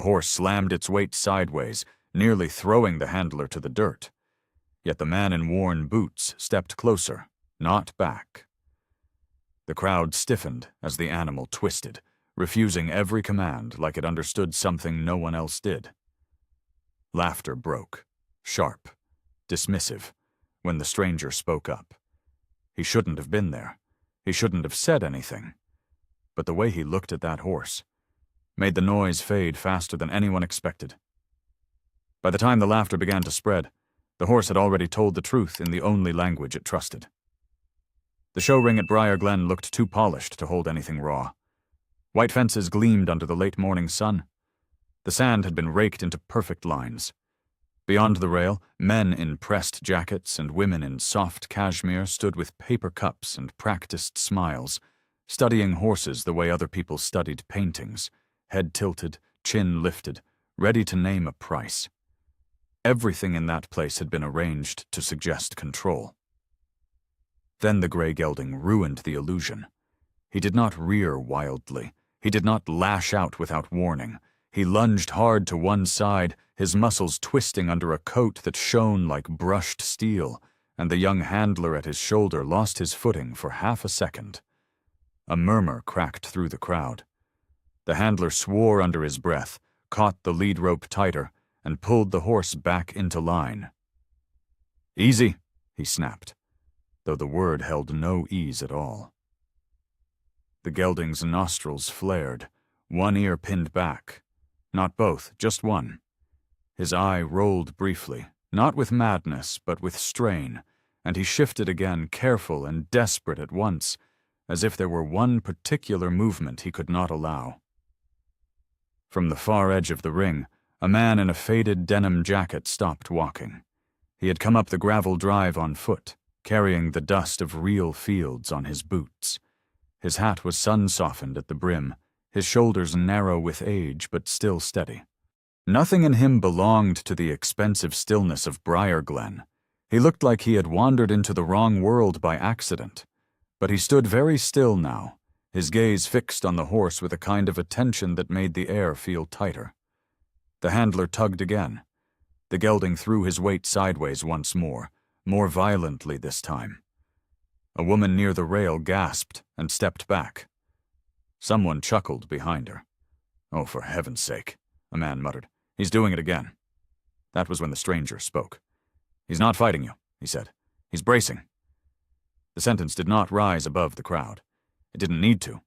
The horse slammed its weight sideways, nearly throwing the handler to the dirt. Yet the man in worn boots stepped closer, not back. The crowd stiffened as the animal twisted, refusing every command like it understood something no one else did. Laughter broke, sharp, dismissive, when the stranger spoke up. He shouldn't have been there. He shouldn't have said anything. But the way he looked at that horse made the noise fade faster than anyone expected. By the time the laughter began to spread, the horse had already told the truth in the only language it trusted. The show ring at Briar Glen looked too polished to hold anything raw. White fences gleamed under the late morning sun. The sand had been raked into perfect lines. Beyond the rail, men in pressed jackets and women in soft cashmere stood with paper cups and practiced smiles, studying horses the way other people studied paintings, head tilted, chin lifted, ready to name a price. Everything in that place had been arranged to suggest control. Then the gray gelding ruined the illusion. He did not rear wildly. He did not lash out without warning. He lunged hard to one side, his muscles twisting under a coat that shone like brushed steel, and the young handler at his shoulder lost his footing for half a second. A murmur cracked through the crowd. The handler swore under his breath, caught the lead rope tighter, and pulled the horse back into line. "Easy," he snapped, though the word held no ease at all. The gelding's nostrils flared, one ear pinned back. Not both, just one. His eye rolled briefly, not with madness, but with strain, and he shifted again, careful and desperate at once, as if there were one particular movement he could not allow. From the far edge of the ring, a man in a faded denim jacket stopped walking. He had come up the gravel drive on foot, carrying the dust of real fields on his boots. His hat was sun-softened at the brim, his shoulders narrow with age but still steady. Nothing in him belonged to the expensive stillness of Briar Glen. He looked like he had wandered into the wrong world by accident. But he stood very still now, his gaze fixed on the horse with a kind of attention that made the air feel tighter. The handler tugged again. The gelding threw his weight sideways once more violently this time. A woman near the rail gasped and stepped back. Someone chuckled behind her. "Oh, for heaven's sake," a man muttered. "He's doing it again." That was when the stranger spoke. "He's not fighting you," he said. "He's bracing." The sentence did not rise above the crowd. It didn't need to.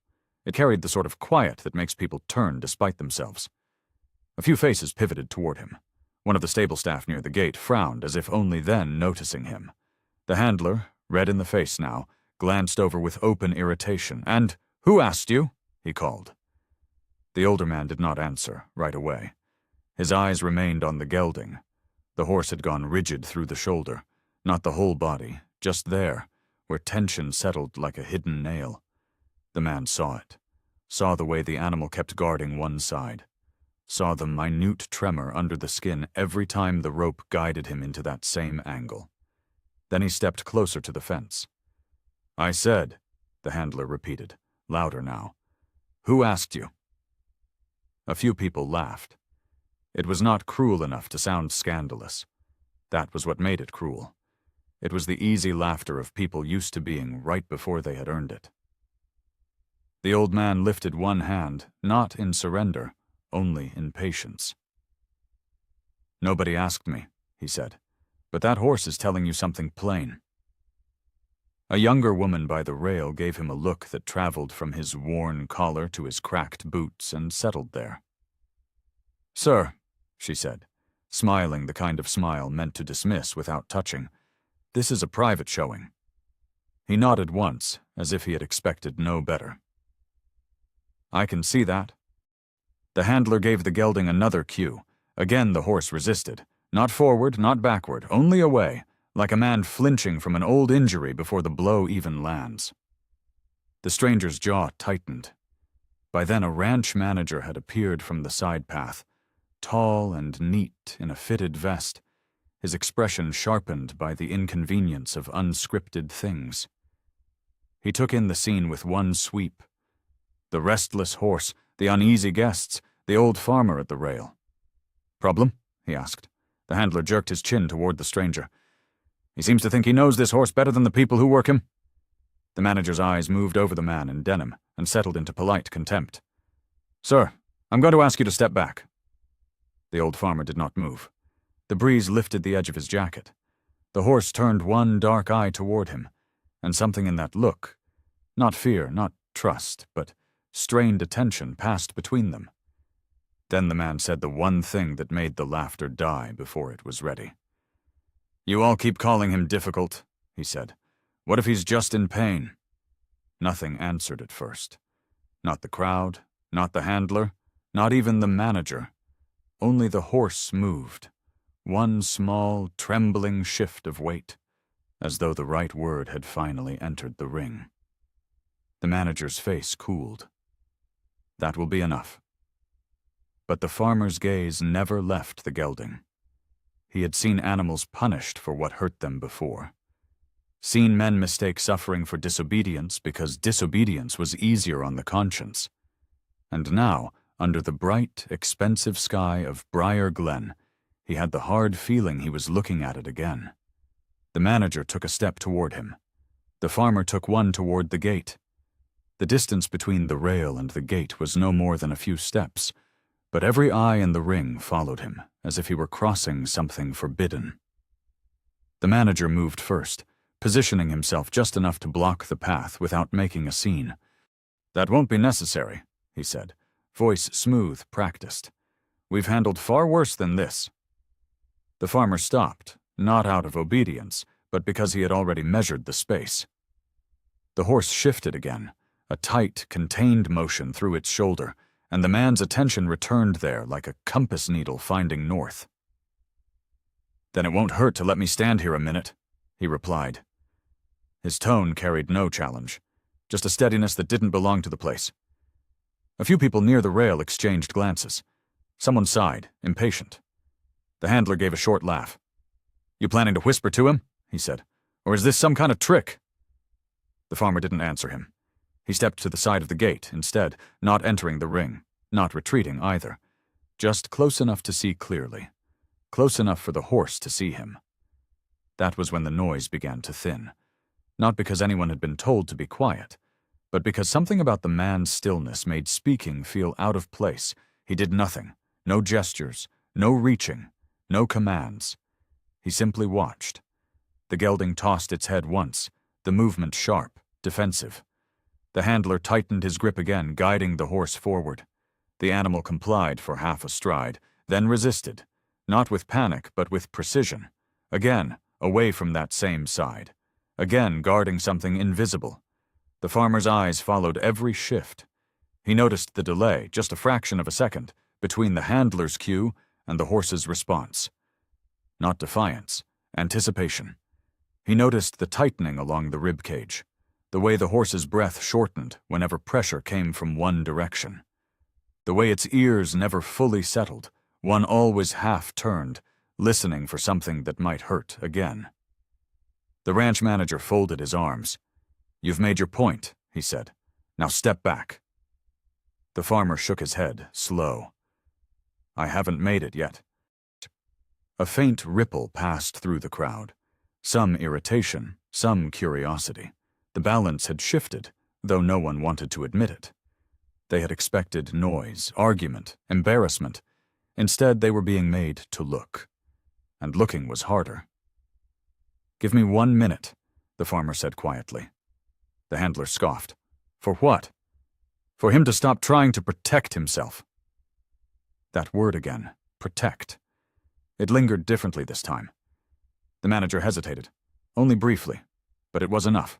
It carried the sort of quiet that makes people turn despite themselves. A few faces pivoted toward him. One of the stable staff near the gate frowned as if only then noticing him. The handler, red in the face now, glanced over with open irritation, and, "Who asked you?" he called. The older man did not answer right away. His eyes remained on the gelding. The horse had gone rigid through the shoulder, not the whole body, just there, where tension settled like a hidden nail. The man saw it, saw the way the animal kept guarding one side, saw the minute tremor under the skin every time the rope guided him into that same angle. Then he stepped closer to the fence. "I said," the handler repeated, louder now. "Who asked you?" A few people laughed. It was not cruel enough to sound scandalous. That was what made it cruel. It was the easy laughter of people used to being right before they had earned it. The old man lifted one hand, not in surrender, only in patience. "Nobody asked me," he said, "but that horse is telling you something plain." A younger woman by the rail gave him a look that traveled from his worn collar to his cracked boots and settled there. "Sir," she said, smiling the kind of smile meant to dismiss without touching, "this is a private showing." He nodded once, as if he had expected no better. "I can see that." The handler gave the gelding another cue. Again the horse resisted, not forward, not backward, only away, like a man flinching from an old injury before the blow even lands. The stranger's jaw tightened. By then a ranch manager had appeared from the side path, tall and neat in a fitted vest, his expression sharpened by the inconvenience of unscripted things. He took in the scene with one sweep. The restless horse, the uneasy guests, the old farmer at the rail. "Problem?" he asked. The handler jerked his chin toward the stranger. "He seems to think he knows this horse better than the people who work him." The manager's eyes moved over the man in denim and settled into polite contempt. "Sir, I'm going to ask you to step back." The old farmer did not move. The breeze lifted the edge of his jacket. The horse turned one dark eye toward him, and something in that look, not fear, not trust, but strained attention, passed between them. Then the man said the one thing that made the laughter die before it was ready. "You all keep calling him difficult," he said. "What if he's just in pain?" Nothing answered at first. Not the crowd, not the handler, not even the manager. Only the horse moved. One small, trembling shift of weight, as though the right word had finally entered the ring. The manager's face cooled. "That will be enough." But the farmer's gaze never left the gelding. He had seen animals punished for what hurt them before. Seen men mistake suffering for disobedience because disobedience was easier on the conscience. And now, under the bright, expensive sky of Briar Glen, he had the hard feeling he was looking at it again. The manager took a step toward him. The farmer took one toward the gate. The distance between the rail and the gate was no more than a few steps, but every eye in the ring followed him, as if he were crossing something forbidden. The manager moved first, positioning himself just enough to block the path without making a scene. "That won't be necessary," he said, voice smooth, practiced. "We've handled far worse than this." The farmer stopped, not out of obedience, but because he had already measured the space. The horse shifted again, a tight, contained motion through its shoulder, and the man's attention returned there like a compass needle finding north. "Then it won't hurt to let me stand here a minute," he replied. His tone carried no challenge, just a steadiness that didn't belong to the place. A few people near the rail exchanged glances. Someone sighed, impatient. The handler gave a short laugh. "You planning to whisper to him?" he said. "Or is this some kind of trick?" The farmer didn't answer him. He stepped to the side of the gate instead, not entering the ring, not retreating either, just close enough to see clearly, close enough for the horse to see him. That was when the noise began to thin, not because anyone had been told to be quiet, but because something about the man's stillness made speaking feel out of place. He did nothing, no gestures, no reaching, no commands. He simply watched. The gelding tossed its head once, the movement sharp, defensive. The handler tightened his grip again, guiding the horse forward. The animal complied for half a stride, then resisted, not with panic but with precision. Again, away from that same side. Again, guarding something invisible. The farmer's eyes followed every shift. He noticed the delay, just a fraction of a second, between the handler's cue and the horse's response. Not defiance, anticipation. He noticed the tightening along the rib cage, the way the horse's breath shortened whenever pressure came from one direction, the way its ears never fully settled, one always half-turned, listening for something that might hurt again. The ranch manager folded his arms. "You've made your point," he said. "Now step back." The farmer shook his head, slow. "I haven't made it yet." A faint ripple passed through the crowd. Some irritation, some curiosity. The balance had shifted, though no one wanted to admit it. They had expected noise, argument, embarrassment. Instead, they were being made to look. And looking was harder. "Give me 1 minute," the farmer said quietly. The handler scoffed. "For what?" "For him to stop trying to protect himself." That word again, protect. It lingered differently this time. The manager hesitated, only briefly, but it was enough.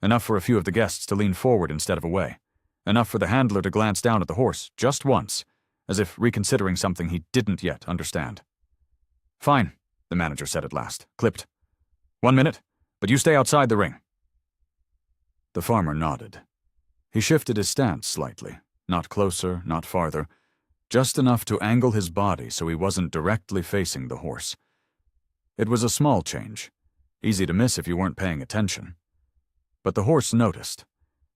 Enough for a few of the guests to lean forward instead of away. Enough for the handler to glance down at the horse, just once, as if reconsidering something he didn't yet understand. "Fine," the manager said at last, clipped. 1 minute, but you stay outside the ring." The farmer nodded. He shifted his stance slightly, not closer, not farther, just enough to angle his body so he wasn't directly facing the horse. It was a small change, easy to miss if you weren't paying attention. But the horse noticed.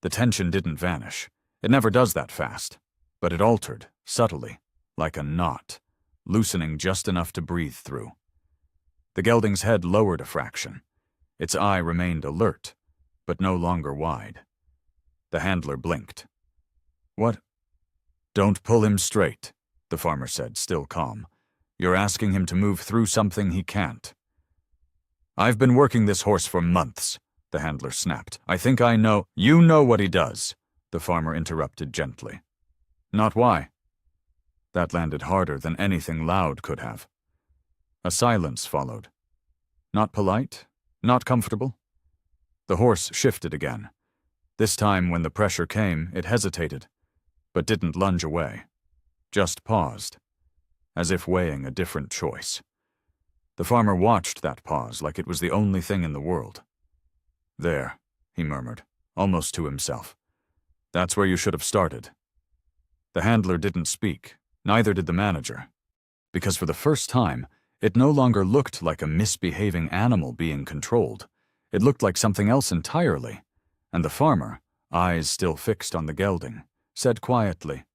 The tension didn't vanish. It never does that fast. But it altered, subtly, like a knot, loosening just enough to breathe through. The gelding's head lowered a fraction. Its eye remained alert, but no longer wide. The handler blinked. "What?" "Don't pull him straight," the farmer said, still calm. "You're asking him to move through something he can't." "I've been working this horse for months," the handler snapped. "I think I know—" "You know what he does," the farmer interrupted gently. "Not why." That landed harder than anything loud could have. A silence followed. Not polite, not comfortable. The horse shifted again. This time, when the pressure came, it hesitated, but didn't lunge away. Just paused, as if weighing a different choice. The farmer watched that pause like it was the only thing in the world. "There," he murmured, almost to himself. "That's where you should have started." The handler didn't speak, neither did the manager, because for the first time, it no longer looked like a misbehaving animal being controlled. It looked like something else entirely, and the farmer, eyes still fixed on the gelding, said quietly,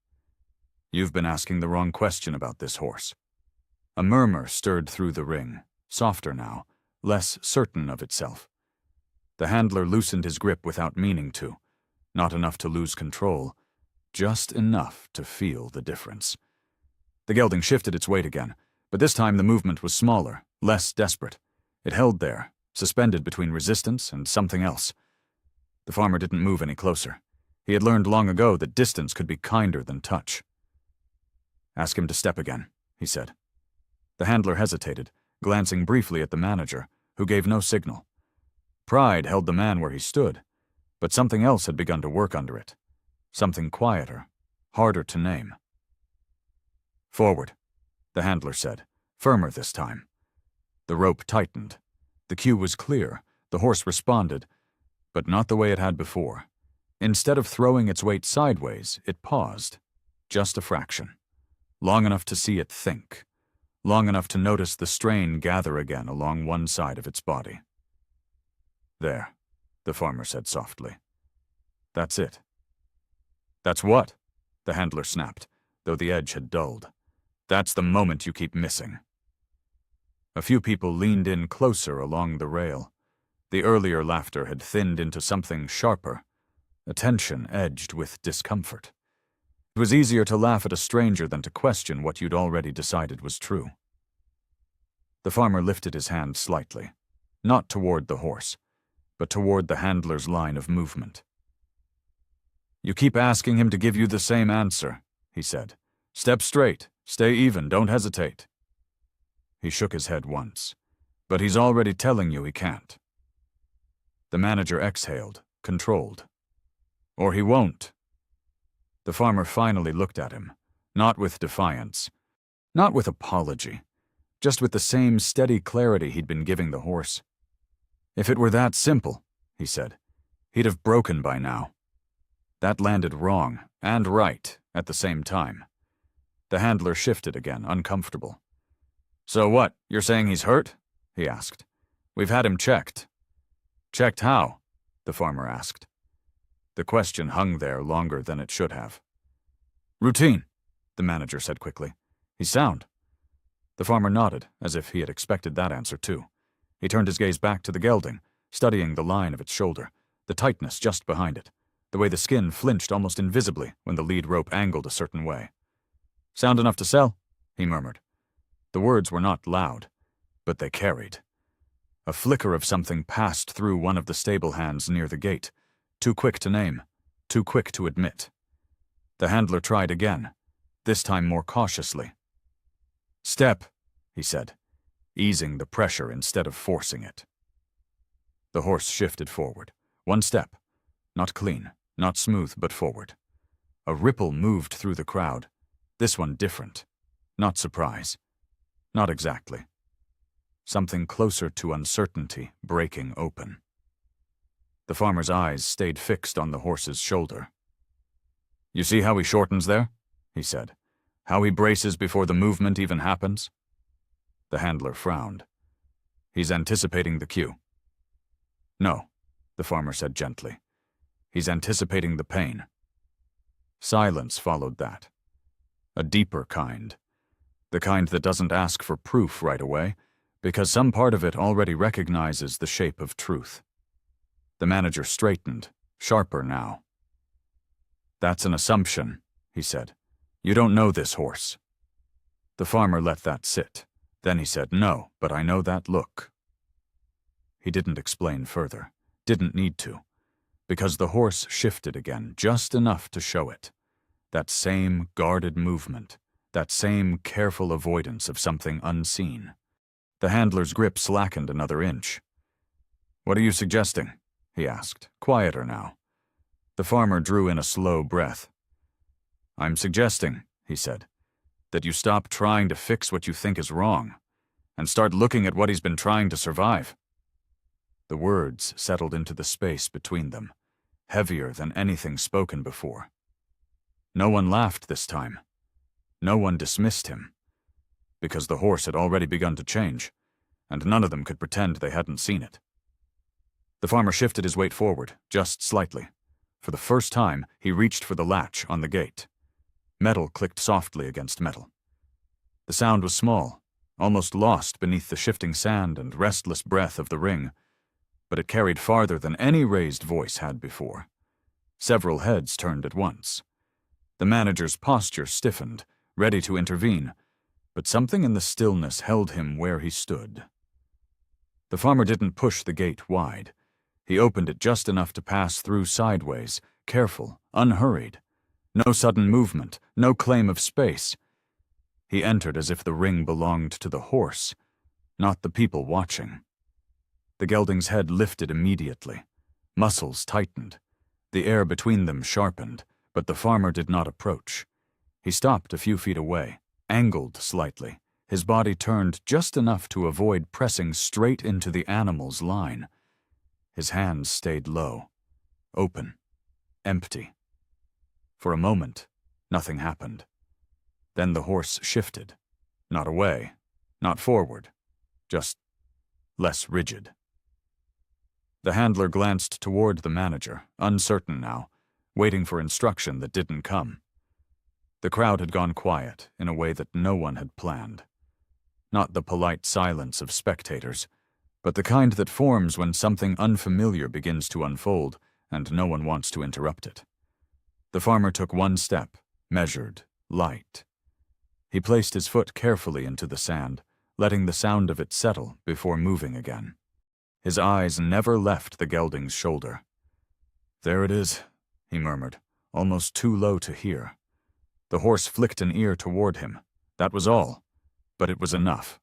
"You've been asking the wrong question about this horse." A murmur stirred through the ring, softer now, less certain of itself. The handler loosened his grip without meaning to, not enough to lose control, just enough to feel the difference. The gelding shifted its weight again, but this time the movement was smaller, less desperate. It held there, suspended between resistance and something else. The farmer didn't move any closer. He had learned long ago that distance could be kinder than touch. "Ask him to step again," he said. The handler hesitated, glancing briefly at the manager, who gave no signal. Pride held the man where he stood, but something else had begun to work under it. Something quieter, harder to name. "Forward," the handler said, firmer this time. The rope tightened. The cue was clear. The horse responded, but not the way it had before. Instead of throwing its weight sideways, it paused, just a fraction, long enough to see it think, long enough to notice the strain gather again along one side of its body. "There," the farmer said softly. "That's it." "That's what?" the handler snapped, though the edge had dulled. "That's the moment you keep missing." A few people leaned in closer along the rail. The earlier laughter had thinned into something sharper, a tension edged with discomfort. It was easier to laugh at a stranger than to question what you'd already decided was true. The farmer lifted his hand slightly, not toward the horse, but toward the handler's line of movement. "You keep asking him to give you the same answer," he said. "Step straight, stay even, don't hesitate." He shook his head once, "But he's already telling you he can't." The manager exhaled, controlled. "Or he won't." The farmer finally looked at him, not with defiance, not with apology, just with the same steady clarity he'd been giving the horse. "If it were that simple," he said, "he'd have broken by now." That landed wrong and right at the same time. The handler shifted again, uncomfortable. "So what, you're saying he's hurt?" he asked. "We've had him checked." "Checked how?" the farmer asked. The question hung there longer than it should have. "Routine," the manager said quickly. "He's sound." The farmer nodded, as if he had expected that answer too. He turned his gaze back to the gelding, studying the line of its shoulder, the tightness just behind it, the way the skin flinched almost invisibly when the lead rope angled a certain way. "Sound enough to sell?" he murmured. The words were not loud, but they carried. A flicker of something passed through one of the stable hands near the gate, too quick to name, too quick to admit. The handler tried again, this time more cautiously. "Step," he said, easing the pressure instead of forcing it. The horse shifted forward, one step, not clean, not smooth, but forward. A ripple moved through the crowd, this one different, not surprise, not exactly. Something closer to uncertainty breaking open. The farmer's eyes stayed fixed on the horse's shoulder. "You see how he shortens there?" he said. "How he braces before the movement even happens?" The handler frowned. "He's anticipating the cue." "No," the farmer said gently. "He's anticipating the pain." Silence followed that. A deeper kind. The kind that doesn't ask for proof right away, because some part of it already recognizes the shape of truth. The manager straightened, sharper now. "That's an assumption," he said. "You don't know this horse." The farmer let that sit. Then he said, "No, but I know that look." He didn't explain further, didn't need to, because the horse shifted again, just enough to show it. That same guarded movement, that same careful avoidance of something unseen. The handler's grip slackened another inch. "What are you suggesting?" he asked, quieter now. The farmer drew in a slow breath. "I'm suggesting," he said, "that you stop trying to fix what you think is wrong, and start looking at what he's been trying to survive." The words settled into the space between them, heavier than anything spoken before. No one laughed this time. No one dismissed him, because the horse had already begun to change, and none of them could pretend they hadn't seen it. The farmer shifted his weight forward, just slightly. For the first time, he reached for the latch on the gate. Metal clicked softly against metal. The sound was small, almost lost beneath the shifting sand and restless breath of the ring, but it carried farther than any raised voice had before. Several heads turned at once. The manager's posture stiffened, ready to intervene, but something in the stillness held him where he stood. The farmer didn't push the gate wide. He opened it just enough to pass through sideways, careful, unhurried. No sudden movement, no claim of space. He entered as if the ring belonged to the horse, not the people watching. The gelding's head lifted immediately. Muscles tightened. The air between them sharpened, but the farmer did not approach. He stopped a few feet away, angled slightly, his body turned just enough to avoid pressing straight into the animal's line. His hands stayed low, open, empty. For a moment, nothing happened. Then the horse shifted, not away, not forward, just less rigid. The handler glanced toward the manager, uncertain now, waiting for instruction that didn't come. The crowd had gone quiet in a way that no one had planned. Not the polite silence of spectators, but the kind that forms when something unfamiliar begins to unfold and no one wants to interrupt it. The farmer took one step, measured, light. He placed his foot carefully into the sand, letting the sound of it settle before moving again. His eyes never left the gelding's shoulder. "There it is," he murmured, almost too low to hear. The horse flicked an ear toward him. That was all, but it was enough.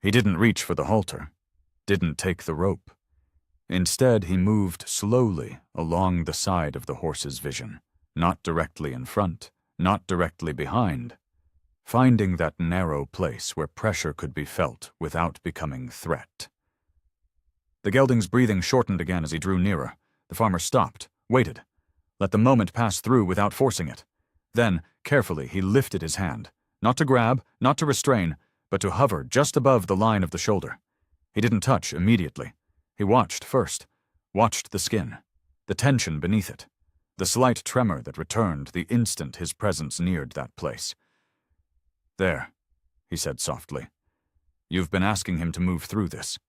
He didn't reach for the halter, didn't take the rope. Instead, he moved slowly along the side of the horse's vision, not directly in front, not directly behind, finding that narrow place where pressure could be felt without becoming threat. The gelding's breathing shortened again as he drew nearer. The farmer stopped, waited, let the moment pass through without forcing it. Then, carefully, he lifted his hand, not to grab, not to restrain, but to hover just above the line of the shoulder. He didn't touch immediately. He watched first, watched the skin, the tension beneath it, the slight tremor that returned the instant his presence neared that place. "There," he said softly. "You've been asking him to move through this."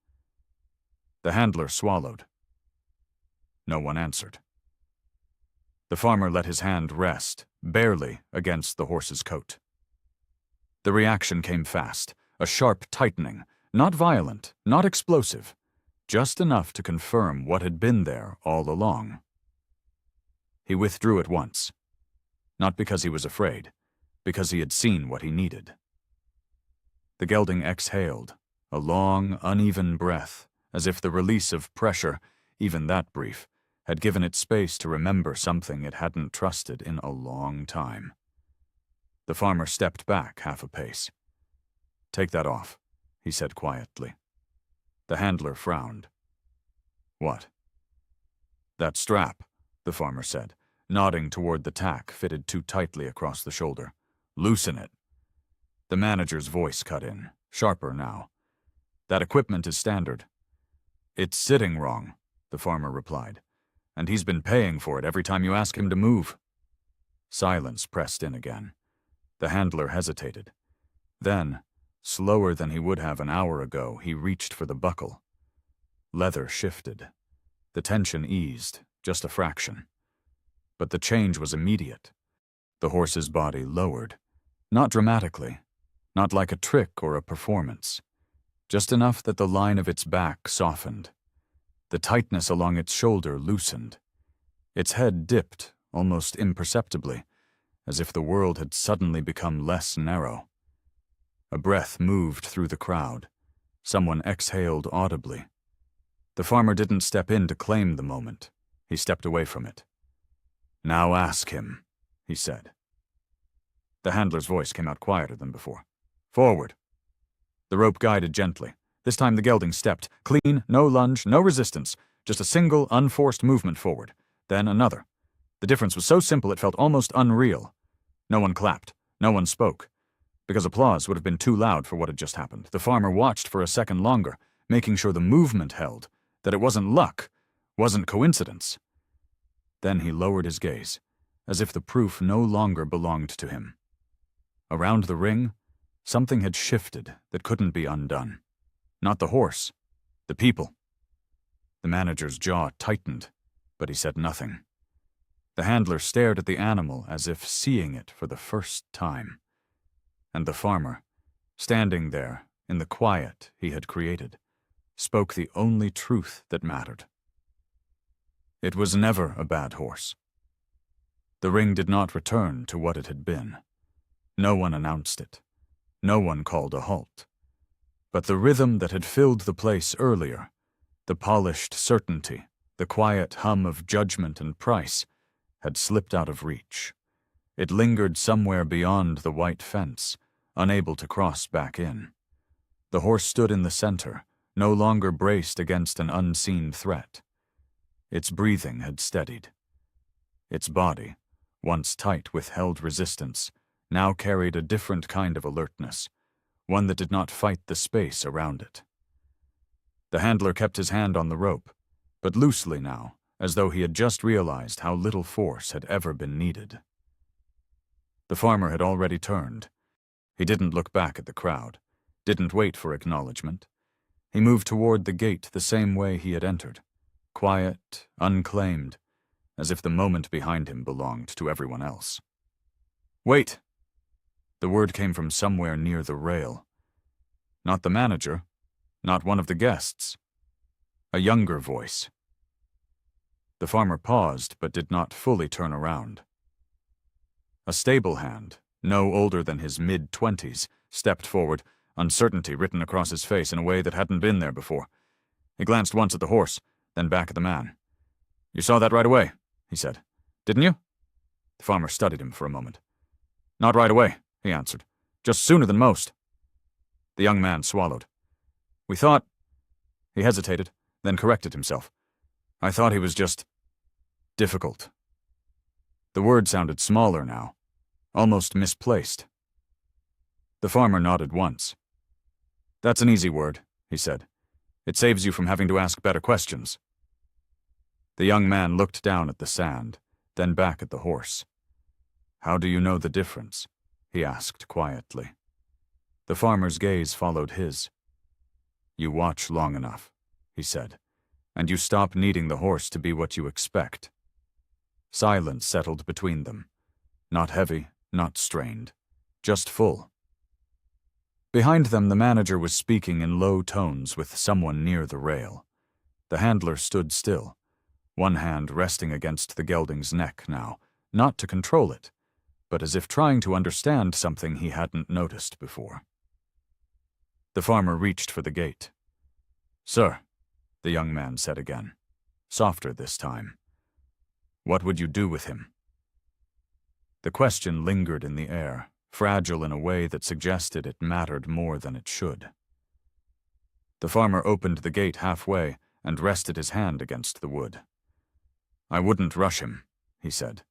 The handler swallowed. No one answered. The farmer let his hand rest, barely, against the horse's coat. The reaction came fast, a sharp tightening, not violent, not explosive, just enough to confirm what had been there all along. He withdrew at once, not because he was afraid, because he had seen what he needed. The gelding exhaled, a long, uneven breath, as if the release of pressure, even that brief, had given it space to remember something it hadn't trusted in a long time. The farmer stepped back half a pace. "Take that off," he said quietly. The handler frowned. "What?" "That strap," the farmer said, nodding toward the tack fitted too tightly across the shoulder. "Loosen it." The manager's voice cut in, sharper now. "That equipment is standard." "It's sitting wrong," the farmer replied, "and he's been paying for it every time you ask him to move." Silence pressed in again. The handler hesitated. Then, slower than he would have an hour ago, he reached for the buckle. Leather shifted. The tension eased, just a fraction. But the change was immediate. The horse's body lowered. Not dramatically, not like a trick or a performance. Just enough that the line of its back softened. The tightness along its shoulder loosened. Its head dipped, almost imperceptibly, as if the world had suddenly become less narrow. A breath moved through the crowd. Someone exhaled audibly. The farmer didn't step in to claim the moment. He stepped away from it. "Now ask him," he said. The handler's voice came out quieter than before. "Forward." The rope guided gently. This time the gelding stepped. Clean, no lunge, no resistance. Just a single, unforced movement forward. Then another. The difference was so simple it felt almost unreal. No one clapped. No one spoke. Because applause would have been too loud for what had just happened. The farmer watched for a second longer, making sure the movement held, that it wasn't luck, wasn't coincidence. Then he lowered his gaze, as if the proof no longer belonged to him. Around the ring, something had shifted that couldn't be undone. Not the horse, the people. The manager's jaw tightened, but he said nothing. The handler stared at the animal as if seeing it for the first time. And the farmer, standing there in the quiet he had created, spoke the only truth that mattered. It was never a bad horse. The ring did not return to what it had been. No one announced it. No one called a halt. But the rhythm that had filled the place earlier, the polished certainty, the quiet hum of judgment and price, had slipped out of reach. It lingered somewhere beyond the white fence, unable to cross back in. The horse stood in the center, no longer braced against an unseen threat. Its breathing had steadied. Its body, once tight with held resistance, now carried a different kind of alertness, one that did not fight the space around it. The handler kept his hand on the rope, but loosely now, as though he had just realized how little force had ever been needed. The farmer had already turned. He didn't look back at the crowd, didn't wait for acknowledgement. He moved toward the gate the same way he had entered, quiet, unclaimed, as if the moment behind him belonged to everyone else. "Wait!" The word came from somewhere near the rail. Not the manager, not one of the guests. A younger voice. The farmer paused but did not fully turn around. A stable hand, no older than his mid-20s, stepped forward, uncertainty written across his face in a way that hadn't been there before. He glanced once at the horse, then back at the man. "You saw that right away," he said. "Didn't you?" The farmer studied him for a moment. "Not right away," he answered. "Just sooner than most." The young man swallowed. "We thought—" He hesitated, then corrected himself. "I thought he was just difficult." The word sounded smaller now, almost misplaced. The farmer nodded once. "That's an easy word," he said. "It saves you from having to ask better questions." The young man looked down at the sand, then back at the horse. "How do you know the difference?" he asked quietly. The farmer's gaze followed his. "You watch long enough," he said, "and you stop needing the horse to be what you expect." Silence settled between them. Not heavy, not strained, just full. Behind them, the manager was speaking in low tones with someone near the rail. The handler stood still, one hand resting against the gelding's neck now, not to control it, but as if trying to understand something he hadn't noticed before. The farmer reached for the gate. "Sir," the young man said again, softer this time, "what would you do with him?" The question lingered in the air, fragile in a way that suggested it mattered more than it should. The farmer opened the gate halfway and rested his hand against the wood. "I wouldn't rush him," he said,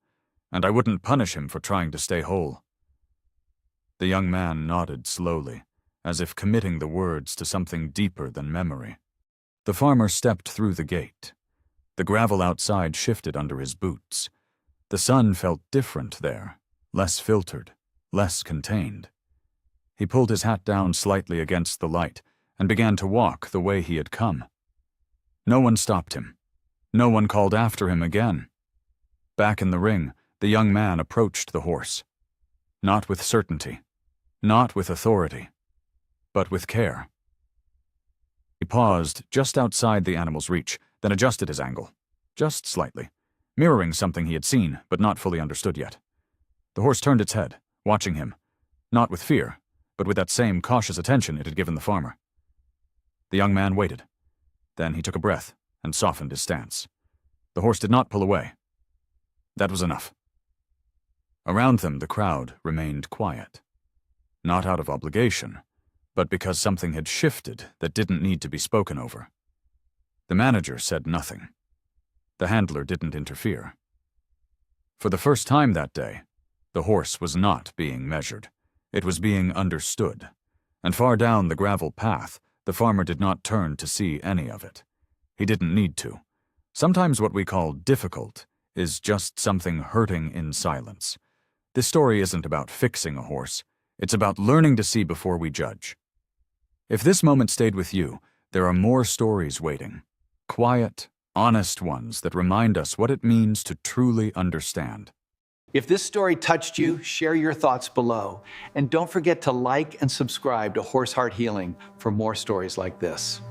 "and I wouldn't punish him for trying to stay whole." The young man nodded slowly, as if committing the words to something deeper than memory. The farmer stepped through the gate. The gravel outside shifted under his boots. The sun felt different there, less filtered, less contained. He pulled his hat down slightly against the light and began to walk the way he had come. No one stopped him. No one called after him again. Back in the ring, the young man approached the horse. Not with certainty, not with authority, but with care. He paused just outside the animal's reach, then adjusted his angle, just slightly, mirroring something he had seen but not fully understood yet. The horse turned its head, watching him, not with fear, but with that same cautious attention it had given the farmer. The young man waited. Then he took a breath and softened his stance. The horse did not pull away. That was enough. Around them, the crowd remained quiet. Not out of obligation, but because something had shifted that didn't need to be spoken over. The manager said nothing. The handler didn't interfere. For the first time that day, the horse was not being measured. It was being understood. And far down the gravel path, the farmer did not turn to see any of it. He didn't need to. Sometimes what we call difficult is just something hurting in silence. This story isn't about fixing a horse. It's about learning to see before we judge. If this moment stayed with you, there are more stories waiting. Quiet, honest ones that remind us what it means to truly understand. If this story touched you, share your thoughts below. And don't forget to like and subscribe to Horse Heart Healing for more stories like this.